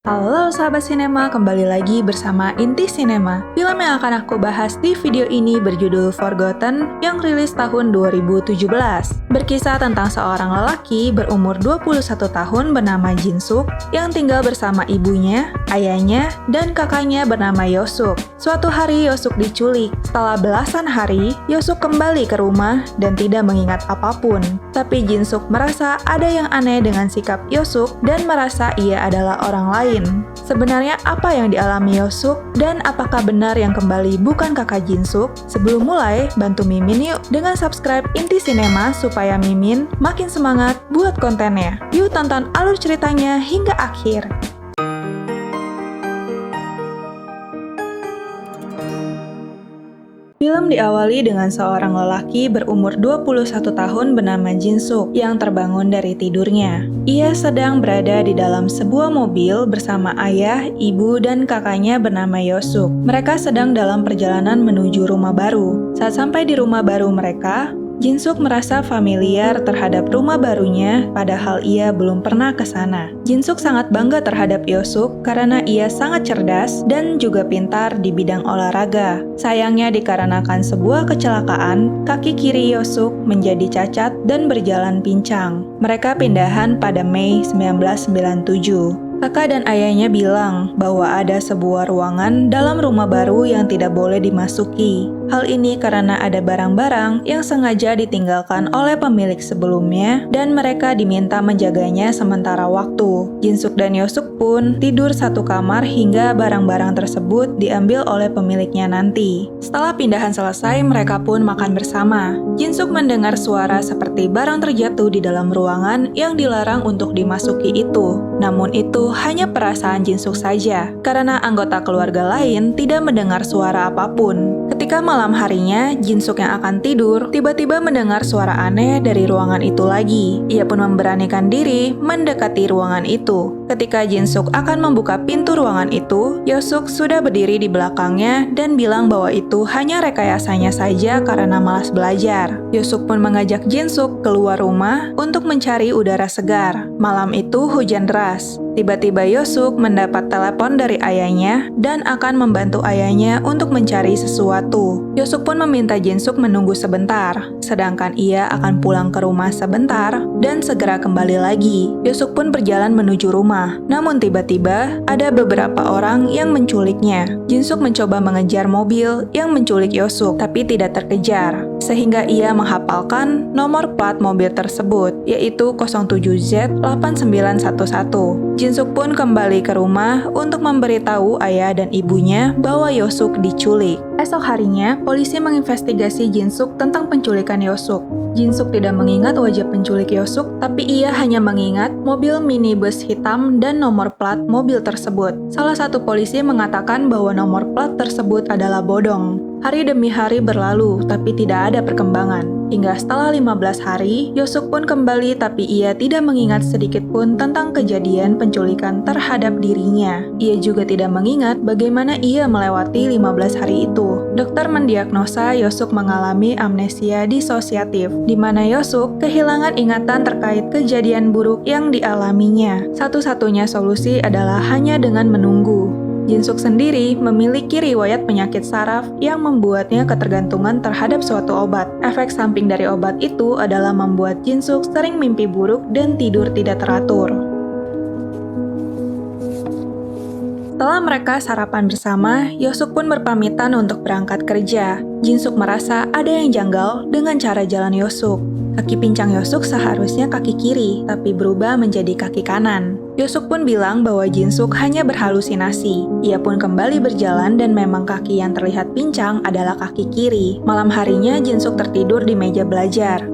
Halo sahabat sinema, kembali lagi bersama Inti Sinema. Film yang akan aku bahas di video ini berjudul Forgotten yang rilis tahun 2017. Berkisah tentang seorang lelaki berumur 21 tahun bernama Jin-suk yang tinggal bersama ibunya, ayahnya, dan kakaknya bernama Yosuk. Suatu hari Yosuk diculik. Setelah belasan hari, Yosuk kembali ke rumah dan tidak mengingat apapun. Tapi Jin-suk merasa ada yang aneh dengan sikap Yosuk dan merasa ia adalah orang lain. Sebenarnya apa yang dialami Yosuk dan apakah benar yang kembali bukan kakak Jin-suk? Sebelum mulai, bantu Mimin yuk dengan subscribe Inti Sinema supaya Mimin makin semangat buat kontennya. Yuk tonton alur ceritanya hingga akhir. Film diawali dengan seorang lelaki berumur 21 tahun bernama Jin-suk yang terbangun dari tidurnya. Ia sedang berada di dalam sebuah mobil bersama ayah, ibu, dan kakaknya bernama Yosuk. Mereka sedang dalam perjalanan menuju rumah baru. Saat sampai di rumah baru mereka, Jin-suk merasa familiar terhadap rumah barunya, padahal ia belum pernah ke sana. Jin-suk sangat bangga terhadap Yosuk karena ia sangat cerdas dan juga pintar di bidang olahraga. Sayangnya dikarenakan sebuah kecelakaan, kaki kiri Yosuk menjadi cacat dan berjalan pincang. Mereka pindahan pada Mei 1997. Kakak dan ayahnya bilang bahwa ada sebuah ruangan dalam rumah baru yang tidak boleh dimasuki. Hal ini karena ada barang-barang yang sengaja ditinggalkan oleh pemilik sebelumnya dan mereka diminta menjaganya sementara waktu. Jin-suk dan Yosuk pun tidur satu kamar hingga barang-barang tersebut diambil oleh pemiliknya nanti. Setelah pindahan selesai, mereka pun makan bersama. Jin-suk mendengar suara seperti barang terjatuh di dalam ruangan yang dilarang untuk dimasuki itu. Namun itu hanya perasaan Jin-suk saja, karena anggota keluarga lain tidak mendengar suara apapun. Ketika malam harinya, Jin-suk yang akan tidur tiba-tiba mendengar suara aneh dari ruangan itu lagi. Ia pun memberanikan diri mendekati ruangan itu. Ketika Jin-suk akan membuka pintu ruangan itu, Yosuk sudah berdiri di belakangnya dan bilang bahwa itu hanya rekayasanya saja karena malas belajar. Yosuk pun mengajak Jin-suk keluar rumah untuk mencari udara segar. Malam itu hujan deras. Tiba-tiba Yosuk mendapat telepon dari ayahnya dan akan membantu ayahnya untuk mencari sesuatu. Yosuk pun meminta Jin-suk menunggu sebentar, sedangkan ia akan pulang ke rumah sebentar dan segera kembali lagi. Yosuk pun berjalan menuju rumah, namun tiba-tiba ada beberapa orang yang menculiknya. Jin-suk mencoba mengejar mobil yang menculik Yosuk, tapi tidak terkejar, sehingga ia menghafalkan nomor plat mobil tersebut, yaitu 07Z8911. Jin-suk pun kembali ke rumah untuk memberitahu ayah dan ibunya bahwa Yosuk diculik. Esok harinya, polisi menginvestigasi Jin-suk tentang penculikan Yosuk. Jin-suk tidak mengingat wajah penculik Yosuk, tapi ia hanya mengingat mobil minibus hitam dan nomor plat mobil tersebut. Salah satu polisi mengatakan bahwa nomor plat tersebut adalah bodong. Hari demi hari berlalu, tapi tidak ada perkembangan. Hingga setelah 15 hari, Yosuk pun kembali tapi ia tidak mengingat sedikit pun tentang kejadian penculikan terhadap dirinya. Ia juga tidak mengingat bagaimana ia melewati 15 hari itu. Dokter mendiagnosa Yosuk mengalami amnesia disosiatif, di mana Yosuk kehilangan ingatan terkait kejadian buruk yang dialaminya. Satu-satunya solusi adalah hanya dengan menunggu. Jin-suk sendiri memiliki riwayat penyakit saraf yang membuatnya ketergantungan terhadap suatu obat. Efek samping dari obat itu adalah membuat Jin-suk sering mimpi buruk dan tidur tidak teratur. Setelah mereka sarapan bersama, Yosuk pun berpamitan untuk berangkat kerja. Jin-suk merasa ada yang janggal dengan cara jalan Yosuk. Kaki pincang Yosuk seharusnya kaki kiri, tapi berubah menjadi kaki kanan. Yosuk pun bilang bahwa Jin-suk hanya berhalusinasi. Ia pun kembali berjalan dan memang kaki yang terlihat pincang adalah kaki kiri. Malam harinya Jin-suk tertidur di meja belajar.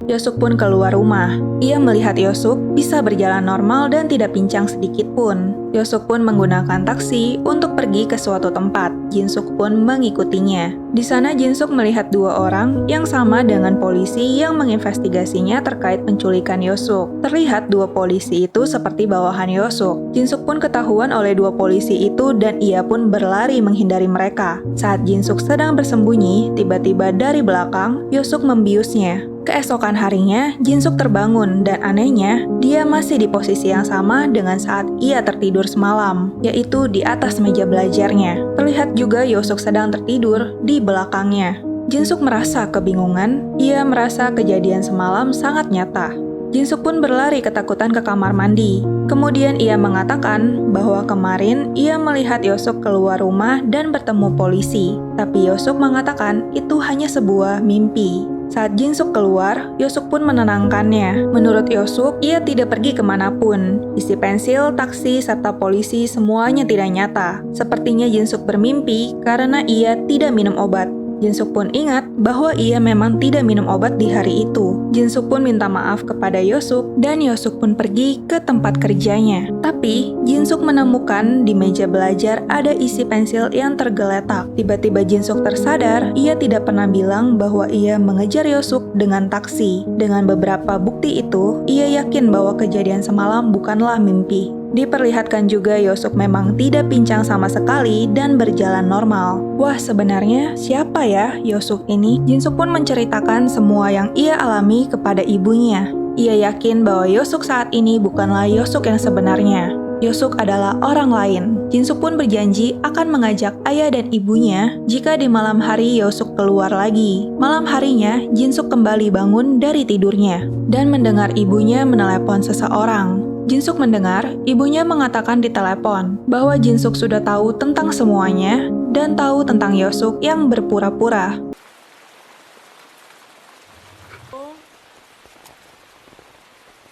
Yosuk pun keluar rumah. Ia melihat Yosuk bisa berjalan normal dan tidak pincang sedikit pun. Yosuk pun menggunakan taksi untuk pergi ke suatu tempat. Jinsuk pun mengikutinya. Di sana Jinsuk melihat dua orang yang sama dengan polisi yang menginvestigasinya terkait penculikan Yosuk. Terlihat dua polisi itu seperti bawahan Yosuk. Jinsuk pun ketahuan oleh dua polisi itu dan ia pun berlari menghindari mereka. Saat Jinsuk sedang bersembunyi, tiba-tiba dari belakang Yosuk membiusnya. Keesokan harinya, Jinsuk terbangun dan anehnya, dia masih di posisi yang sama dengan saat ia tertidur semalam, yaitu di atas meja belajarnya. Terlihat juga Yosuk sedang tertidur di belakangnya. Jinsuk merasa kebingungan, ia merasa kejadian semalam sangat nyata. Jinsuk pun berlari ketakutan ke kamar mandi. Kemudian ia mengatakan bahwa kemarin ia melihat Yosuk keluar rumah dan bertemu polisi. Tapi Yosuk mengatakan itu hanya sebuah mimpi. Saat Jinsuk keluar, Yosuk pun menenangkannya. Menurut Yosuk, ia tidak pergi kemanapun. Isi pensil, taksi, serta polisi semuanya tidak nyata. Sepertinya Jinsuk bermimpi karena ia tidak minum obat. Jinsuk pun ingat bahwa ia memang tidak minum obat di hari itu. Jinsuk pun minta maaf kepada Yosuk dan Yosuk pun pergi ke tempat kerjanya. Tapi Jinsuk menemukan di meja belajar ada isi pensil yang tergeletak. Tiba-tiba Jinsuk tersadar ia tidak pernah bilang bahwa ia mengejar Yosuk dengan taksi. Dengan beberapa bukti itu, ia yakin bahwa kejadian semalam bukanlah mimpi. Diperlihatkan juga Yosuk memang tidak pincang sama sekali dan berjalan normal. Wah, sebenarnya siapa ya Yosuk ini? Jinsuk pun menceritakan semua yang ia alami kepada ibunya. Ia yakin bahwa Yosuk saat ini bukanlah Yosuk yang sebenarnya. Yosuk adalah orang lain. Jinsuk pun berjanji akan mengajak ayah dan ibunya jika di malam hari Yosuk keluar lagi. Malam harinya, Jinsuk kembali bangun dari tidurnya dan mendengar ibunya menelepon seseorang. Jinsuk mendengar ibunya mengatakan di telepon bahwa Jinsuk sudah tahu tentang semuanya dan tahu tentang Yosuk yang berpura-pura.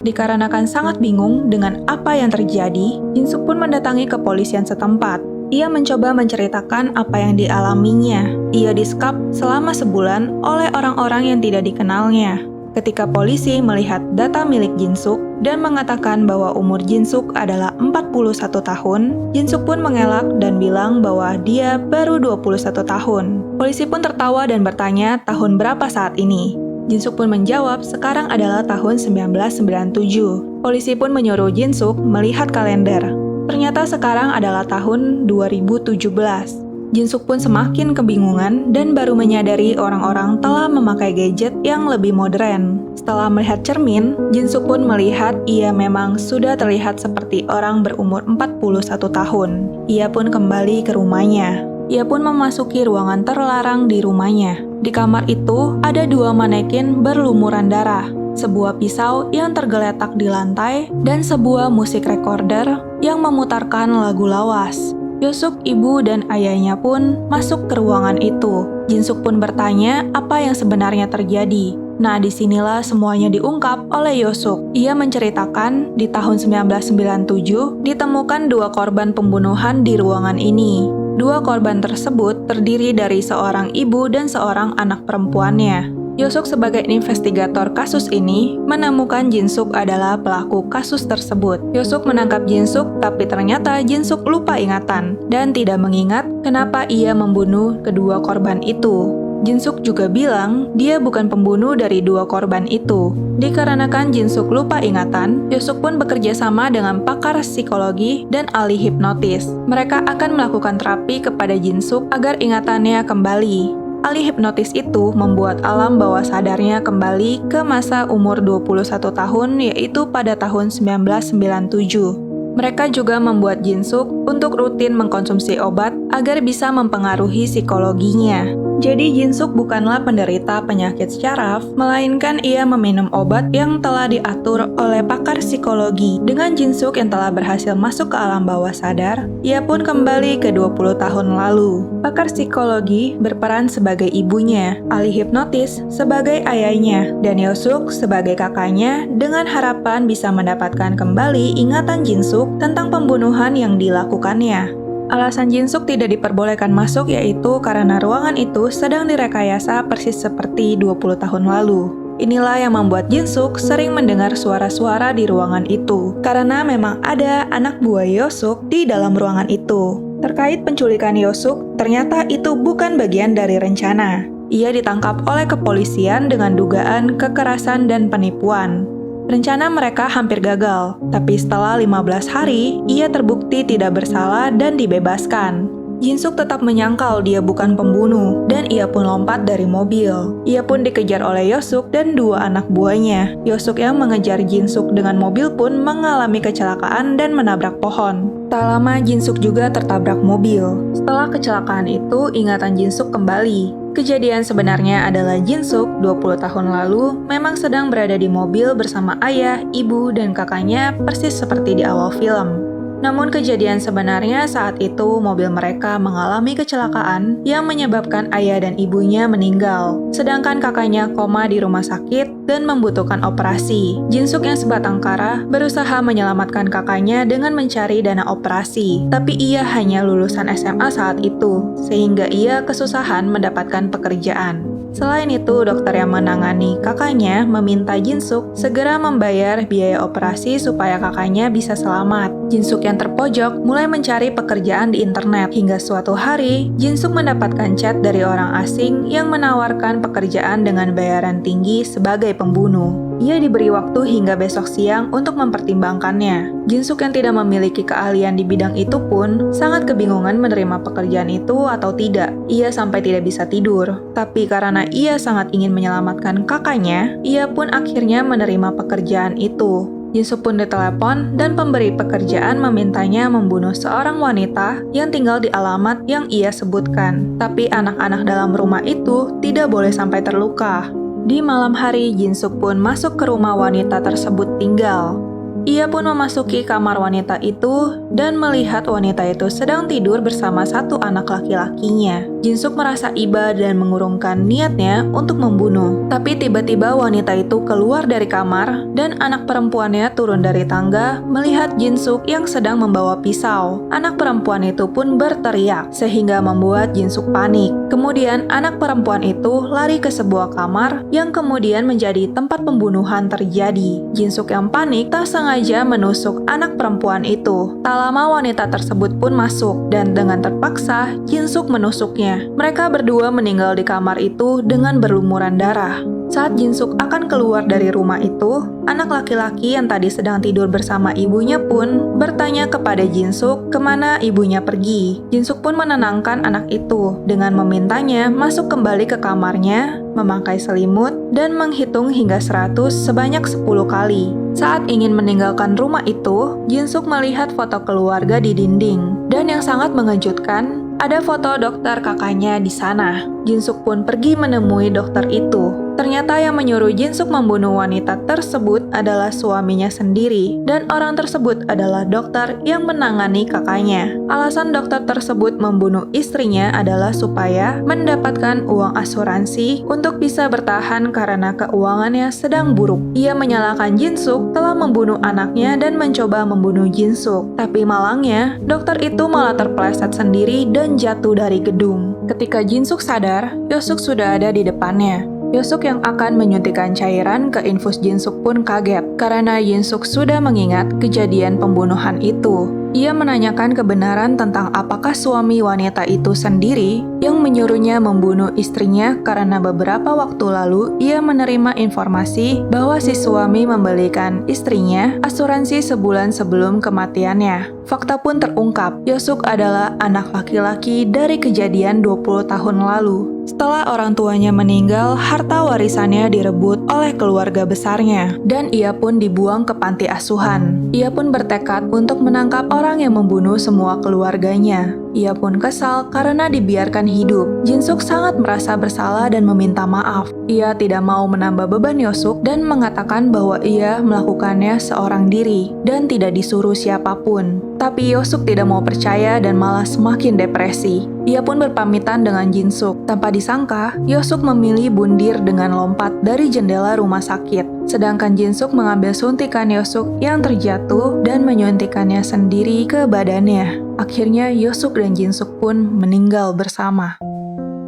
Dikarenakan sangat bingung dengan apa yang terjadi, Jinsuk pun mendatangi kepolisian setempat. Ia mencoba menceritakan apa yang dialaminya. Ia disekap selama sebulan oleh orang-orang yang tidak dikenalnya. Ketika polisi melihat data milik Jinsuk dan mengatakan bahwa umur Jinsuk adalah 41 tahun, Jinsuk pun mengelak dan bilang bahwa dia baru 21 tahun. Polisi pun tertawa dan bertanya tahun berapa saat ini. Jinsuk pun menjawab sekarang adalah tahun 1997. Polisi pun menyuruh Jinsuk melihat kalender. Ternyata sekarang adalah tahun 2017. Jinsuk pun semakin kebingungan dan baru menyadari orang-orang telah memakai gadget yang lebih modern. Setelah melihat cermin, Jinsuk pun melihat ia memang sudah terlihat seperti orang berumur 41 tahun. Ia pun kembali ke rumahnya. Ia pun memasuki ruangan terlarang di rumahnya. Di kamar itu ada dua manekin berlumuran darah, sebuah pisau yang tergeletak di lantai, dan sebuah musik recorder yang memutarkan lagu lawas. Yosuk, ibu, dan ayahnya pun masuk ke ruangan itu. Jinsuk pun bertanya apa yang sebenarnya terjadi. Nah, disinilah semuanya diungkap oleh Yosuk. Ia menceritakan di tahun 1997 ditemukan dua korban pembunuhan di ruangan ini. Dua korban tersebut terdiri dari seorang ibu dan seorang anak perempuannya. Yosuk sebagai investigator kasus ini menemukan Jinsuk adalah pelaku kasus tersebut. Yosuk menangkap Jinsuk, tapi ternyata Jinsuk lupa ingatan dan tidak mengingat kenapa ia membunuh kedua korban itu. Jinsuk juga bilang dia bukan pembunuh dari dua korban itu. Dikarenakan Jinsuk lupa ingatan, Yosuk pun bekerja sama dengan pakar psikologi dan ahli hipnotis. Mereka akan melakukan terapi kepada Jinsuk agar ingatannya kembali. Ahli hipnotis itu membuat alam bawah sadarnya kembali ke masa umur 21 tahun, yaitu pada tahun 1997. Mereka juga membuat Jinsuk untuk rutin mengkonsumsi obat agar bisa mempengaruhi psikologinya. Jadi Jinsuk bukanlah penderita penyakit syaraf, melainkan ia meminum obat yang telah diatur oleh pakar psikologi. Dengan Jinsuk yang telah berhasil masuk ke alam bawah sadar, ia pun kembali ke 20 tahun lalu. Pakar psikologi berperan sebagai ibunya, ahli hipnotis sebagai ayahnya, dan Yosuk sebagai kakaknya dengan harapan bisa mendapatkan kembali ingatan Jinsuk tentang pembunuhan yang dilakukannya. Alasan Jinsuk tidak diperbolehkan masuk yaitu karena ruangan itu sedang direkayasa persis seperti 20 tahun lalu. Inilah yang membuat Jin-suk sering mendengar suara-suara di ruangan itu, karena memang ada anak buah Yeosuk di dalam ruangan itu. Terkait penculikan Yeosuk, ternyata itu bukan bagian dari rencana. Ia ditangkap oleh kepolisian dengan dugaan kekerasan dan penipuan. Rencana mereka hampir gagal, tapi setelah 15 hari, ia terbukti tidak bersalah dan dibebaskan. Jin-suk tetap menyangkal dia bukan pembunuh, dan ia pun lompat dari mobil. Ia pun dikejar oleh Yeosuk dan dua anak buahnya. Yeosuk yang mengejar Jin-suk dengan mobil pun mengalami kecelakaan dan menabrak pohon. Tak lama Jin-suk juga tertabrak mobil. Setelah kecelakaan itu, ingatan Jin-suk kembali. Kejadian sebenarnya adalah Jin-suk 20 tahun lalu memang sedang berada di mobil bersama ayah, ibu, dan kakaknya persis seperti di awal film. Namun kejadian sebenarnya saat itu mobil mereka mengalami kecelakaan yang menyebabkan ayah dan ibunya meninggal, sedangkan kakaknya koma di rumah sakit dan membutuhkan operasi. Jin-suk yang sebatang kara berusaha menyelamatkan kakaknya dengan mencari dana operasi, tapi ia hanya lulusan SMA saat itu, sehingga ia kesusahan mendapatkan pekerjaan. Selain itu, dokter yang menangani kakaknya meminta Jin-suk segera membayar biaya operasi supaya kakaknya bisa selamat. Jin-suk yang terpojok mulai mencari pekerjaan di internet. Hingga suatu hari, Jin-suk mendapatkan chat dari orang asing yang menawarkan pekerjaan dengan bayaran tinggi sebagai pembunuh. Ia diberi waktu hingga besok siang untuk mempertimbangkannya. Jin-suk yang tidak memiliki keahlian di bidang itu pun sangat kebingungan menerima pekerjaan itu atau tidak. Ia sampai tidak bisa tidur. Tapi karena ia sangat ingin menyelamatkan kakaknya, ia pun akhirnya menerima pekerjaan itu. Jin-suk pun ditelepon dan pemberi pekerjaan memintanya membunuh seorang wanita yang tinggal di alamat yang ia sebutkan. Tapi anak-anak dalam rumah itu tidak boleh sampai terluka. Di malam hari, Jin-suk pun masuk ke rumah wanita tersebut tinggal. Ia pun memasuki kamar wanita itu dan melihat wanita itu sedang tidur bersama satu anak laki-lakinya. Jin-suk merasa iba dan mengurungkan niatnya untuk membunuh. Tapi tiba-tiba wanita itu keluar dari kamar dan anak perempuannya turun dari tangga melihat Jin-suk yang sedang membawa pisau. Anak perempuan itu pun berteriak sehingga membuat Jin-suk panik. Kemudian anak perempuan itu lari ke sebuah kamar yang kemudian menjadi tempat pembunuhan terjadi. Jin-suk yang panik tak sengaja menusuk anak perempuan itu. Tak lama wanita tersebut pun masuk dan dengan terpaksa Jin-suk menusuknya. Mereka berdua meninggal di kamar itu dengan berlumuran darah. Saat Jin-suk akan keluar dari rumah itu, anak laki-laki yang tadi sedang tidur bersama ibunya pun bertanya kepada Jin-suk kemana ibunya pergi. Jin-suk pun menenangkan anak itu dengan memintanya masuk kembali ke kamarnya, memakai selimut, dan menghitung hingga 100 sebanyak 10 kali. Saat ingin meninggalkan rumah itu, Jin-suk melihat foto keluarga di dinding. Dan yang sangat mengejutkan, ada foto dokter kakaknya di sana. Jin-suk pun pergi menemui dokter itu. Ternyata yang menyuruh Jin-suk membunuh wanita tersebut adalah suaminya sendiri, dan orang tersebut adalah dokter yang menangani kakaknya. Alasan dokter tersebut membunuh istrinya adalah supaya mendapatkan uang asuransi untuk bisa bertahan karena keuangannya sedang buruk. Ia menyalahkan Jin-suk telah membunuh anaknya dan mencoba membunuh Jin-suk. Tapi malangnya, dokter itu malah terpeleset sendiri dan jatuh dari gedung. Ketika Jin-suk sadar, Yeosuk sudah ada di depannya. Yeosuk yang akan menyuntikkan cairan ke infus Jin-suk pun kaget karena Jin-suk sudah mengingat kejadian pembunuhan itu. Ia menanyakan kebenaran tentang apakah suami wanita itu sendiri yang menyuruhnya membunuh istrinya karena beberapa waktu lalu ia menerima informasi bahwa si suami membelikan istrinya asuransi sebulan sebelum kematiannya. Fakta pun terungkap, Yeosuk adalah anak laki-laki dari kejadian 20 tahun lalu. Setelah orang tuanya meninggal, harta warisannya direbut oleh keluarga besarnya, dan ia pun dibuang ke panti asuhan. Ia pun bertekad untuk menangkap orang yang membunuh semua keluarganya. Ia pun kesal karena dibiarkan hidup. Jin-suk sangat merasa bersalah dan meminta maaf. Ia tidak mau menambah beban Yeosuk dan mengatakan bahwa ia melakukannya seorang diri dan tidak disuruh siapapun. Tapi Yeosuk tidak mau percaya dan malah semakin depresi. Ia pun berpamitan dengan Jin-suk. Tanpa disangka, Yeosuk memilih bundir dengan lompat dari jendela rumah sakit. Sedangkan Jin-suk mengambil suntikan Yeosuk yang terjatuh dan menyuntikannya sendiri ke badannya. Akhirnya Yeosuk dan Jin-suk pun meninggal bersama.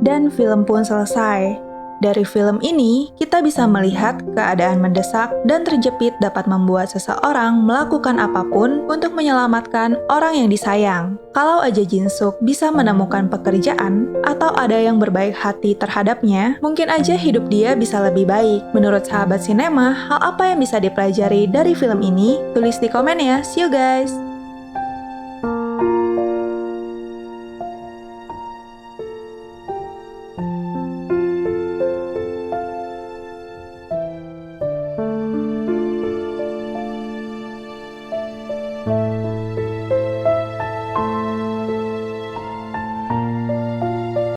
Dan film pun selesai. Dari film ini, kita bisa melihat keadaan mendesak dan terjepit dapat membuat seseorang melakukan apapun untuk menyelamatkan orang yang disayang. Kalau aja Jin-suk bisa menemukan pekerjaan atau ada yang berbaik hati terhadapnya, mungkin aja hidup dia bisa lebih baik. Menurut sahabat sinema, hal apa yang bisa dipelajari dari film ini? Tulis di komen ya. See you guys!